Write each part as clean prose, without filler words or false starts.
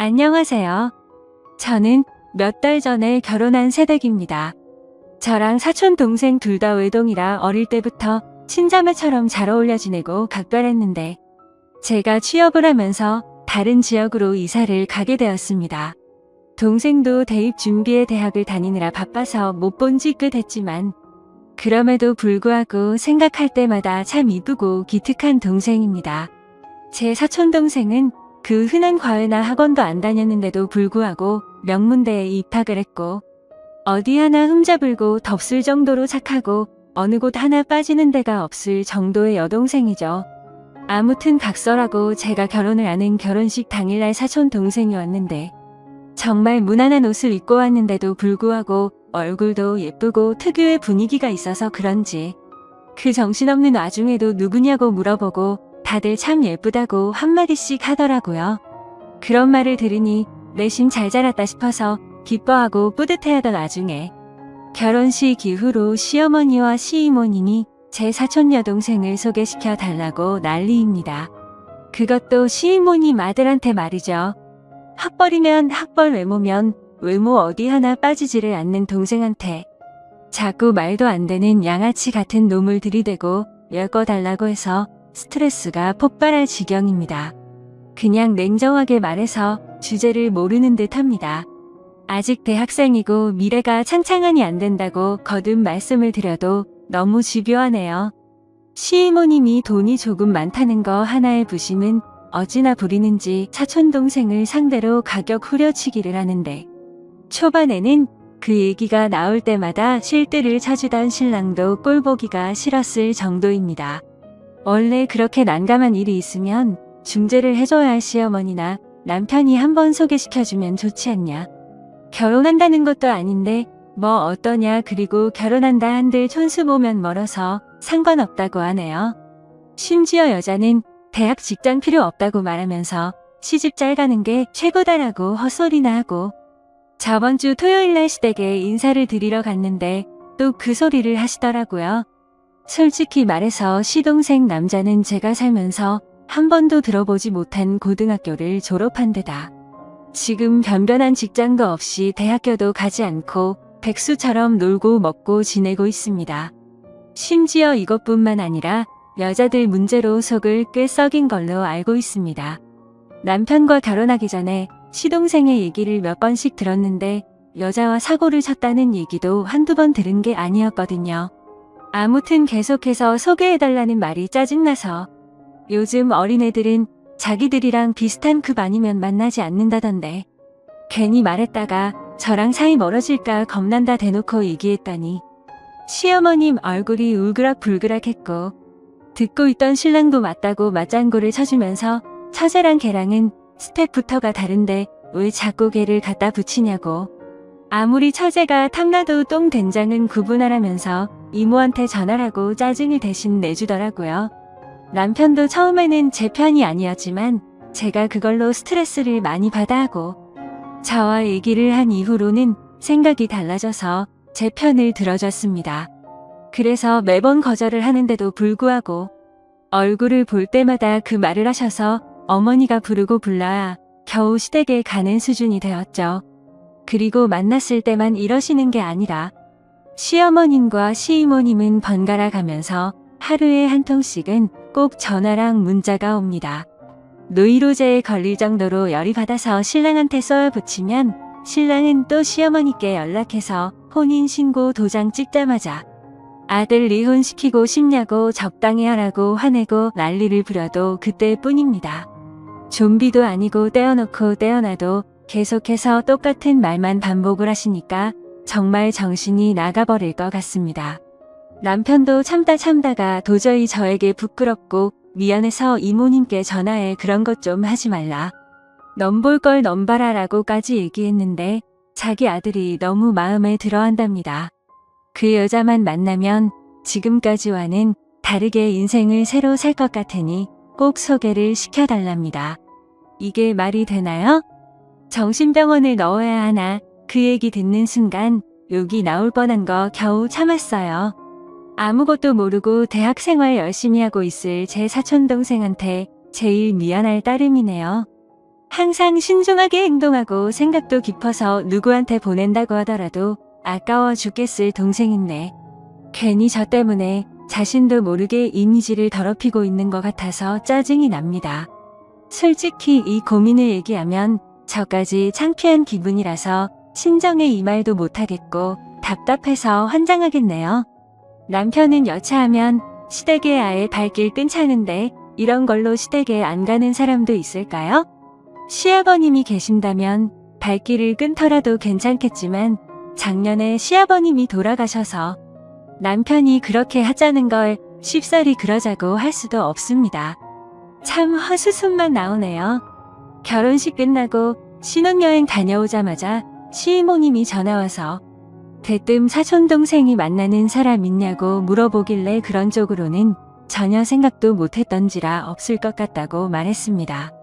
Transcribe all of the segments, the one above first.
안녕하세요. 저는 몇 달 전에 결혼한 새댁입니다. 저랑 사촌 동생 둘 다 외동이라 어릴 때부터 친자매처럼 잘 어울려 지내고 각별했는데 제가 취업을 하면서 다른 지역으로 이사를 가게 되었습니다. 동생도 대입 준비에 대학을 다니느라 바빠서 못 본 지 꽤 됐지만 그럼에도 불구하고 생각할 때마다 참 이쁘고 기특한 동생입니다. 제 사촌 동생은 그 흔한 과외나 학원도 안 다녔는데도 불구하고 명문대에 입학을 했고 어디 하나 흠잡을고 덥을 정도로 착하고 어느 곳 하나 빠지는 데가 없을 정도의 여동생이죠. 아무튼 각설하고 제가 결혼을 하는 결혼식 당일날 사촌 동생이 왔는데 정말 무난한 옷을 입고 왔는데도 불구하고 얼굴도 예쁘고 특유의 분위기가 있어서 그런지 그 정신없는 와중에도 누구냐고 물어보고 다들 참 예쁘다고 한마디씩 하더라고요. 그런 말을 들으니 내심 잘 자랐다 싶어서 기뻐하고 뿌듯해하던 와중에 결혼식 이후로 시어머니와 시이모님이 제 사촌 여동생을 소개시켜 달라고 난리입니다. 그것도 시이모님 아들한테 말이죠. 학벌이면 학벌, 외모면 외모 어디 하나 빠지지를 않는 동생한테 자꾸 말도 안 되는 양아치 같은 놈을 들이대고 엮어달라고 해서 스트레스가 폭발할 지경입니다. 그냥 냉정하게 말해서 주제를 모르는 듯 합니다. 아직 대학생이고 미래가 창창하니 안 된다고 거듭 말씀을 드려도 너무 집요하네요. 시이모님이 돈이 조금 많다는 거 하나의 부심은 어찌나 부리는지 사촌동생을 상대로 가격 후려치기를 하는데 초반에는 그 얘기가 나올 때마다 실드를 쳐주던 신랑도 꼴보기가 싫었을 정도입니다. 원래 그렇게 난감한 일이 있으면 중재를 해줘야 할 시어머니나 남편이 한번 소개시켜주면 좋지 않냐. 결혼한다는 것도 아닌데 뭐 어떠냐, 그리고 결혼한다 한들 촌수 보면 멀어서 상관없다고 하네요. 심지어 여자는 대학 직장 필요 없다고 말하면서 시집 잘 가는 게 최고다라고 헛소리나 하고 저번 주 토요일날 시댁에 인사를 드리러 갔는데 또 그 소리를 하시더라고요. 솔직히 말해서 시동생 남자는 제가 살면서 한 번도 들어보지 못한 고등학교를 졸업한 데다 지금 변변한 직장도 없이 대학교도 가지 않고 백수처럼 놀고 먹고 지내고 있습니다. 심지어 이것뿐만 아니라 여자들 문제로 속을 꽤 썩인 걸로 알고 있습니다. 남편과 결혼하기 전에 시동생의 얘기를 몇 번씩 들었는데 여자와 사고를 쳤다는 얘기도 한두 번 들은 게 아니었거든요. 아무튼 계속해서 소개해달라는 말이 짜증나서 요즘 어린애들은 자기들이랑 비슷한 급 아니면 만나지 않는다던데 괜히 말했다가 저랑 사이 멀어질까 겁난다 대놓고 얘기했더니 시어머님 얼굴이 울그락불그락했고 듣고 있던 신랑도 맞다고 맞장구를 쳐주면서 처제랑 걔랑은 스펙부터가 다른데 왜 자꾸 걔를 갖다 붙이냐고. 아무리 처제가 탐나도 똥된장은 구분하라면서 이모한테 전화라고 짜증을 대신 내주더라고요. 남편도 처음에는 제 편이 아니었지만 제가 그걸로 스트레스를 많이 받아 하고 저와 얘기를 한 이후로는 생각이 달라져서 제 편을 들어줬습니다. 그래서 매번 거절을 하는데도 불구하고 얼굴을 볼 때마다 그 말을 하셔서 어머니가 부르고 불러야 겨우 시댁에 가는 수준이 되었죠. 그리고 만났을 때만 이러시는 게 아니라 시어머님과 시이모님은 번갈아 가면서 하루에 한 통씩은 꼭 전화랑 문자가 옵니다. 노이로제에 걸릴 정도로 열이 받아서 신랑한테 쏘아붙이면 신랑은 또 시어머니께 연락해서 혼인신고 도장 찍자마자 아들 이혼시키고 싶냐고 적당히 하라고 화내고 난리를 부려도 그때뿐입니다. 좀비도 아니고 떼어놓고 떼어놔도 계속해서 똑같은 말만 반복을 하시니까 정말 정신이 나가버릴 것 같습니다. 남편도 참다가 도저히 저에게 부끄럽고 미안해서 이모님께 전화해 그런 것 좀 하지 말라. 넌 볼 걸 넌 봐라 라고까지 얘기했는데 자기 아들이 너무 마음에 들어한답니다. 그 여자만 만나면 지금까지와는 다르게 인생을 새로 살 것 같으니 꼭 소개를 시켜달랍니다. 이게 말이 되나요? 정신병원을 넣어야 하나. 그 얘기 듣는 순간 욕이 나올 뻔한 거 겨우 참았어요. 아무것도 모르고 대학생활 열심히 하고 있을 제 사촌동생한테 제일 미안할 따름이네요. 항상 신중하게 행동하고 생각도 깊어서 누구한테 보낸다고 하더라도 아까워 죽겠을 동생인데 괜히 저 때문에 자신도 모르게 이미지를 더럽히고 있는 것 같아서 짜증이 납니다. 솔직히 이 고민을 얘기하면 저까지 창피한 기분이라서 친정에 이 말도 못하겠고 답답해서 환장하겠네요. 남편은 여차하면 시댁에 아예 발길 끊자는데 이런 걸로 시댁에 안 가는 사람도 있을까요? 시아버님이 계신다면 발길을 끊더라도 괜찮겠지만 작년에 시아버님이 돌아가셔서 남편이 그렇게 하자는 걸 쉽사리 그러자고 할 수도 없습니다. 참 헛웃음만 나오네요. 결혼식 끝나고 신혼여행 다녀오자마자 시이모님이 전화와서 대뜸 사촌동생이 만나는 사람 있냐고 물어보길래 그런 쪽으로는 전혀 생각도 못했던지라 없을 것 같다고 말했습니다.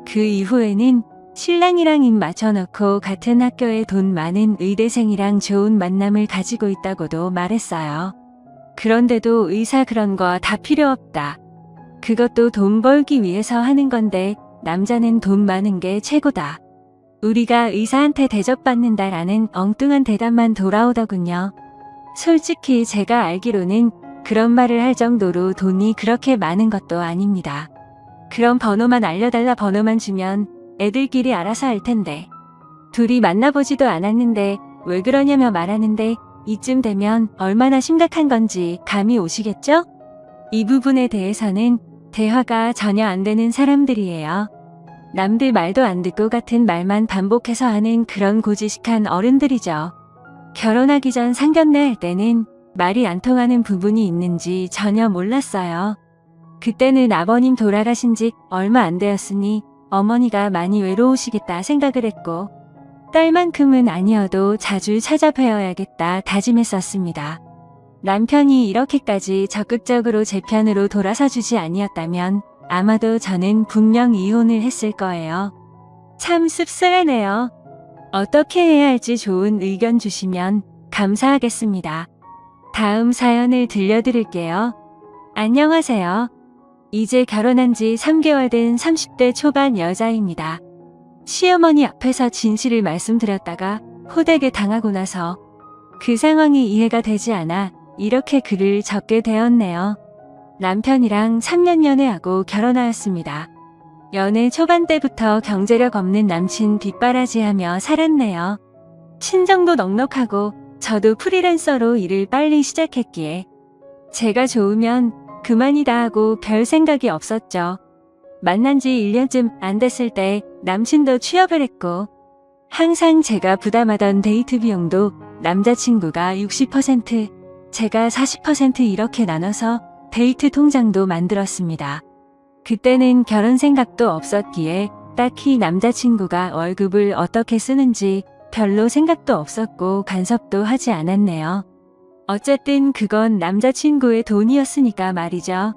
그 이후에는 신랑이랑 입 맞춰놓고 같은 학교에 돈 많은 의대생이랑 좋은 만남을 가지고 있다고도 말했어요. 그런데도 의사 그런 거 다 필요 없다. 그것도 돈 벌기 위해서 하는 건데 남자는 돈 많은 게 최고다. 우리가 의사한테 대접받는다라는 엉뚱한 대답만 돌아오더군요. 솔직히 제가 알기로는 그런 말을 할 정도로 돈이 그렇게 많은 것도 아닙니다. 그럼 번호만 알려달라 번호만 주면 애들끼리 알아서 할 텐데. 둘이 만나보지도 않았는데 왜 그러냐며 말하는데 이쯤 되면 얼마나 심각한 건지 감이 오시겠죠? 이 부분에 대해서는 대화가 전혀 안 되는 사람들이에요. 남들 말도 안 듣고 같은 말만 반복해서 하는 그런 고지식한 어른들이죠. 결혼하기 전 상견례 할 때는 말이 안 통하는 부분이 있는지 전혀 몰랐어요. 그때는 아버님 돌아가신 지 얼마 안 되었으니 어머니가 많이 외로우시겠다 생각을 했고 딸만큼은 아니어도 자주 찾아뵈어야겠다 다짐했었습니다. 남편이 이렇게까지 적극적으로 제 편으로 돌아서 주지 아니었다면 아마도 저는 분명 이혼을 했을 거예요. 참 씁쓸하네요. 어떻게 해야 할지 좋은 의견 주시면 감사하겠습니다. 다음 사연을 들려드릴게요. 안녕하세요. 이제 결혼한 지 3개월 된 30대 초반 여자입니다. 시어머니 앞에서 진실을 말씀드렸다가 호되게 당하고 나서 그 상황이 이해가 되지 않아 이렇게 글을 적게 되었네요. 남편이랑 3년 연애하고 결혼하였습니다. 연애 초반 때부터 경제력 없는 남친 뒷바라지하며 살았네요. 친정도 넉넉하고 저도 프리랜서로 일을 빨리 시작했기에 제가 좋으면 그만이다 하고 별 생각이 없었죠. 만난 지 1년쯤 안 됐을 때 남친도 취업을 했고 항상 제가 부담하던 데이트 비용도 남자친구가 60%, 제가 40% 이렇게 나눠서 데이트 통장도 만들었습니다. 그때는 결혼 생각도 없었기에 딱히 남자친구가 월급을 어떻게 쓰는지 별로 생각도 없었고 간섭도 하지 않았네요. 어쨌든 그건 남자친구의 돈이었으니까 말이죠.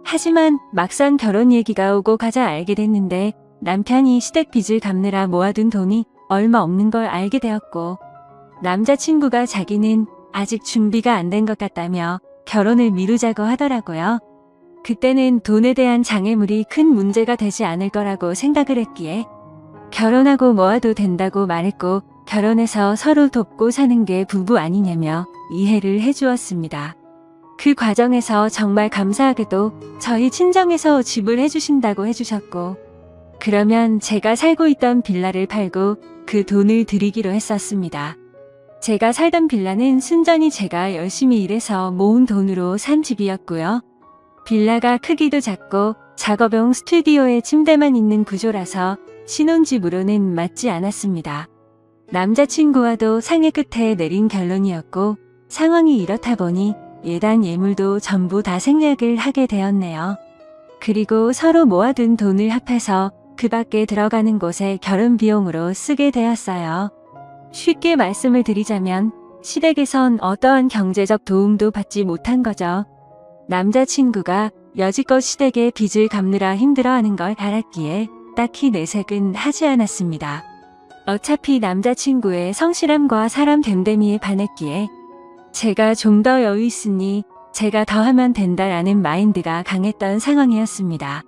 하지만 막상 결혼 얘기가 오고 가자 알게 됐는데 남편이 시댁 빚을 갚느라 모아둔 돈이 얼마 없는 걸 알게 되었고 남자친구가 자기는 아직 준비가 안 된 것 같다며 결혼을 미루자고 하더라고요. 그때는 돈에 대한 장애물이 큰 문제가 되지 않을 거라고 생각을 했기에 결혼하고 모아도 된다고 말했고 결혼해서 서로 돕고 사는 게 부부 아니냐며 이해를 해주었습니다. 그 과정에서 정말 감사하게도 저희 친정에서 집을 해주신다고 해주셨고 그러면 제가 살고 있던 빌라를 팔고 그 돈을 드리기로 했었습니다. 제가 살던 빌라는 순전히 제가 열심히 일해서 모은 돈으로 산 집이었고요. 빌라가 크기도 작고 작업용 스튜디오에 침대만 있는 구조라서 신혼집으로는 맞지 않았습니다. 남자친구와도 상의 끝에 내린 결론이었고 상황이 이렇다 보니 예단 예물도 전부 다 생략을 하게 되었네요. 그리고 서로 모아둔 돈을 합해서 그 밖에 들어가는 곳에 결혼 비용으로 쓰게 되었어요. 쉽게 말씀을 드리자면 시댁에선 어떠한 경제적 도움도 받지 못한 거죠. 남자친구가 여지껏 시댁에 빚을 갚느라 힘들어하는 걸 알았기에 딱히 내색은 하지 않았습니다. 어차피 남자친구의 성실함과 사람 됨됨이에 반했기에 제가 좀 더 여유 있으니 제가 더 하면 된다라는 마인드가 강했던 상황이었습니다.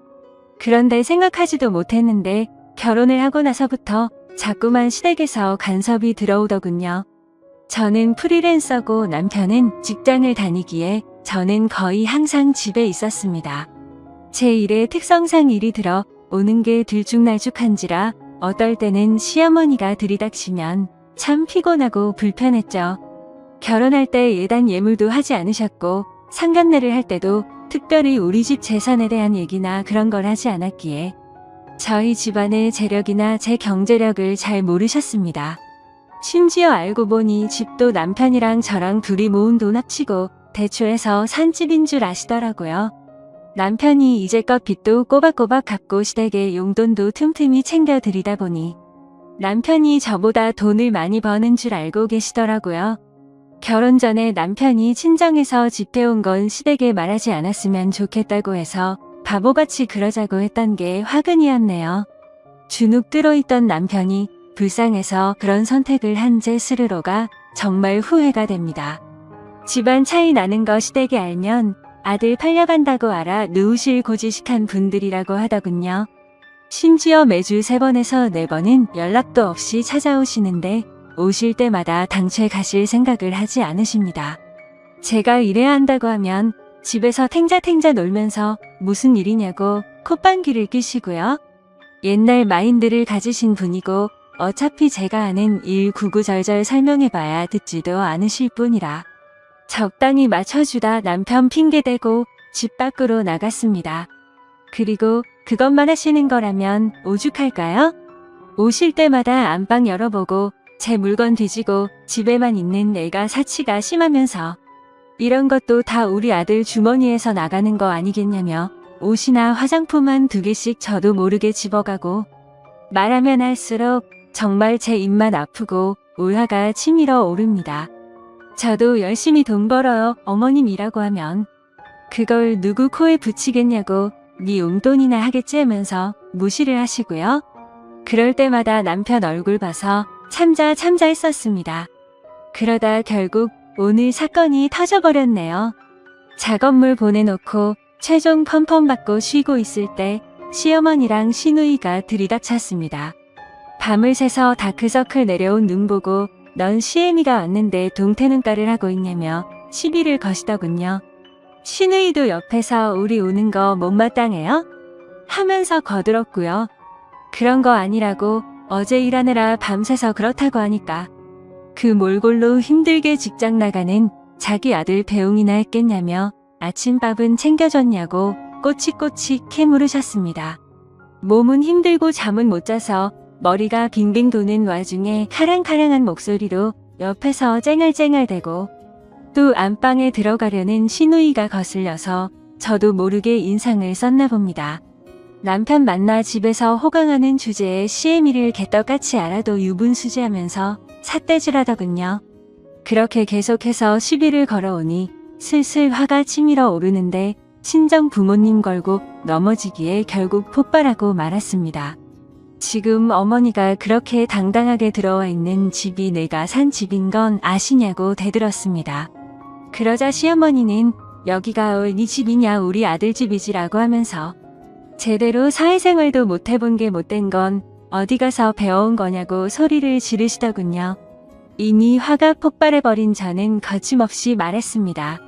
그런데 생각하지도 못했는데 결혼을 하고 나서부터 자꾸만 시댁에서 간섭이 들어오더군요. 저는 프리랜서고 남편은 직장을 다니기에 저는 거의 항상 집에 있었습니다. 제 일의 특성상 일이 들어 오는 게 들쭉날쭉한지라 어떨 때는 시어머니가 들이닥치면 참 피곤하고 불편했죠. 결혼할 때 예단 예물도 하지 않으셨고 상견례를 할 때도 특별히 우리 집 재산에 대한 얘기나 그런 걸 하지 않았기에 저희 집안의 재력이나 제 경제력을 잘 모르셨습니다. 심지어 알고 보니 집도 남편이랑 저랑 둘이 모은 돈 합치고 대출해서 산 집인 줄 아시더라고요. 남편이 이제껏 빚도 꼬박꼬박 갚고 시댁에 용돈도 틈틈이 챙겨드리다 보니 남편이 저보다 돈을 많이 버는 줄 알고 계시더라고요. 결혼 전에 남편이 친정에서 집해온 건 시댁에 말하지 않았으면 좋겠다고 해서 바보같이 그러자고 했던 게 화근이었네요. 주눅 들어있던 남편이 불쌍해서 그런 선택을 한 제 스스로가 정말 후회가 됩니다. 집안 차이 나는 거 시댁에 알면 아들 팔려간다고 알아 누우실 고지식한 분들이라고 하더군요. 심지어 매주 3번에서 4번은 연락도 없이 찾아오시는데 오실 때마다 당최 가실 생각을 하지 않으십니다. 제가 일해야 한다고 하면 집에서 탱자탱자 놀면서 무슨 일이냐고 콧방귀를 뀌시고요. 옛날 마인드를 가지신 분이고 어차피 제가 하는 일 구구절절 설명해봐야 듣지도 않으실 뿐이라 적당히 맞춰주다 남편 핑계대고 집 밖으로 나갔습니다. 그리고 그것만 하시는 거라면 오죽할까요? 오실 때마다 안방 열어보고 제 물건 뒤지고 집에만 있는 애가 사치가 심하면서 이런 것도 다 우리 아들 주머니에서 나가는 거 아니겠냐며 옷이나 화장품 한 2개씩 저도 모르게 집어가고 말하면 할수록 정말 제 입만 아프고 울화가 치밀어 오릅니다. 저도 열심히 돈 벌어요 어머님이라고 하면 그걸 누구 코에 붙이겠냐고 네 용돈이나 하겠지 하면서 무시를 하시고요. 그럴 때마다 남편 얼굴 봐서 참자 했었습니다. 그러다 결국 오늘 사건이 터져버렸네요. 작업물 보내놓고 최종 컨펌 받고 쉬고 있을 때 시어머니랑 시누이가 들이닥쳤습니다. 밤을 새서 다크서클 내려온 눈 보고 넌 시애미가 왔는데 동태눈깔을 하고 있냐며 시비를 거시더군요. 시누이도 옆에서 우리 우는 거 못마땅해요? 하면서 거들었고요. 그런 거 아니라고 어제 일하느라 밤새서 그렇다고 하니까 그 몰골로 힘들게 직장 나가는 자기 아들 배웅이나 했겠냐며 아침밥은 챙겨줬냐고 꼬치꼬치 캐물으셨습니다. 몸은 힘들고 잠은 못 자서 머리가 빙빙 도는 와중에 카랑카랑한 목소리로 옆에서 쨍알쨍알대고 또 안방에 들어가려는 시누이가 거슬려서 저도 모르게 인상을 썼나 봅니다. 남편 만나 집에서 호강하는 주제에 시애미를 개떡같이 알아도 유분수지하면서 삿대질하더군요. 그렇게 계속해서 시비를 걸어오니 슬슬 화가 치밀어 오르는데 친정 부모님 걸고 넘어지기에 결국 폭발하고 말았습니다. 지금 어머니가 그렇게 당당하게 들어와 있는 집이 내가 산 집인 건 아시냐고 대들었습니다. 그러자 시어머니는 여기가 네 집이냐 우리 아들 집이지라고 하면서 제대로 사회생활도 못 해본 게 못된 건 어디 가서 배워온 거냐고 소리를 지르시더군요. 이미 화가 폭발해버린 저는 거침없이 말했습니다.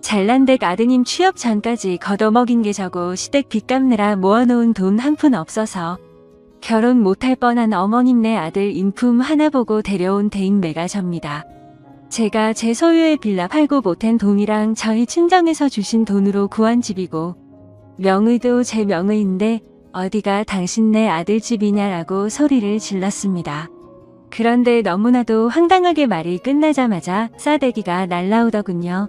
잘난댁 아드님 취업 전까지 걷어먹인 게 저고 시댁 빚 갚느라 모아놓은 돈 한 푼 없어서 결혼 못할 뻔한 어머님네 아들 인품 하나 보고 데려온 대인배가 접니다. 제가 제 소유의 빌라 팔고 보탠 돈이랑 저희 친정에서 주신 돈으로 구한 집이고 명의도 제 명의인데 어디가 당신네 아들 집이냐라고 소리를 질렀습니다. 그런데 너무나도 황당하게 말이 끝나자마자 싸대기가 날라오더군요.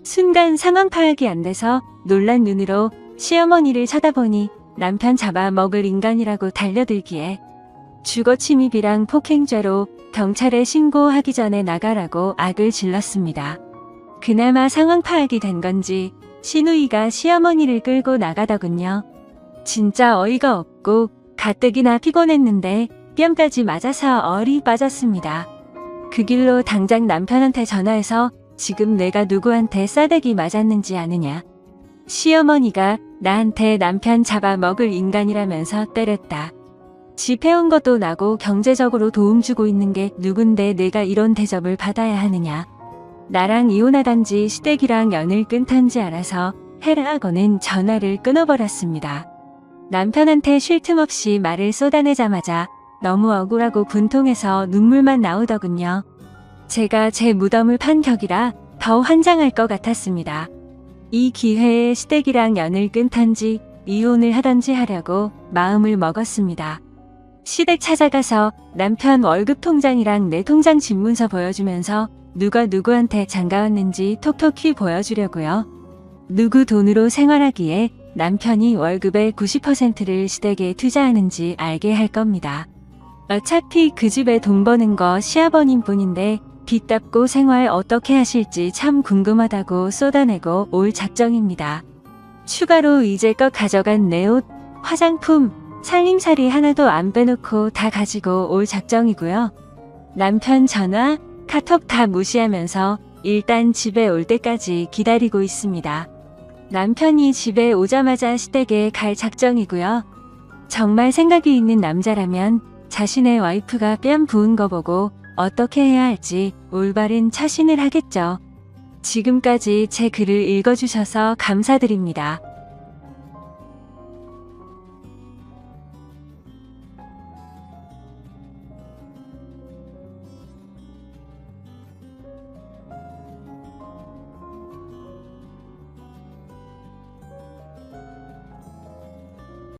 순간 상황 파악이 안 돼서 놀란 눈으로 시어머니를 쳐다보니 남편 잡아먹을 인간이라고 달려들기에 주거침입이랑 폭행죄로 경찰에 신고하기 전에 나가라고 악을 질렀습니다. 그나마 상황 파악이 된 건지 시누이가 시어머니를 끌고 나가더군요. 진짜 어이가 없고 가뜩이나 피곤했는데 뺨까지 맞아서 얼이 빠졌습니다. 그 길로 당장 남편한테 전화해서 지금 내가 누구한테 싸대기 맞았는지 아느냐. 시어머니가 나한테 남편 잡아먹을 인간이라면서 때렸다. 집 해온 것도 나고 경제적으로 도움 주고 있는 게 누군데 내가 이런 대접을 받아야 하느냐. 나랑 이혼하던지 시댁이랑 연을 끊던지 알아서 해라 하고는 전화를 끊어버렸습니다. 남편한테 쉴 틈 없이 말을 쏟아내자마자 너무 억울하고 분통해서 눈물만 나오더군요. 제가 제 무덤을 판 격이라 더 환장할 것 같았습니다. 이 기회에 시댁이랑 연을 끊던지 이혼을 하던지 하려고 마음을 먹었습니다. 시댁 찾아가서 남편 월급 통장이랑 내 통장 집문서 보여주면서 누가 누구한테 장가왔는지 톡톡히 보여주려고요. 누구 돈으로 생활하기에 남편이 월급의 90%를 시댁에 투자하는지 알게 할 겁니다. 어차피 그 집에 돈 버는 거 시아버님 뿐인데 빚 갚고 생활 어떻게 하실지 참 궁금하다고 쏟아내고 올 작정입니다. 추가로 이제껏 가져간 내 옷, 화장품, 살림살이 하나도 안 빼놓고 다 가지고 올 작정이고요. 남편 전화, 카톡 다 무시하면서 일단 집에 올 때까지 기다리고 있습니다. 남편이 집에 오자마자 시댁에 갈 작정이고요. 정말 생각이 있는 남자라면 자신의 와이프가 뺨 부은 거 보고 어떻게 해야 할지 올바른 처신을 하겠죠. 지금까지 제 글을 읽어주셔서 감사드립니다.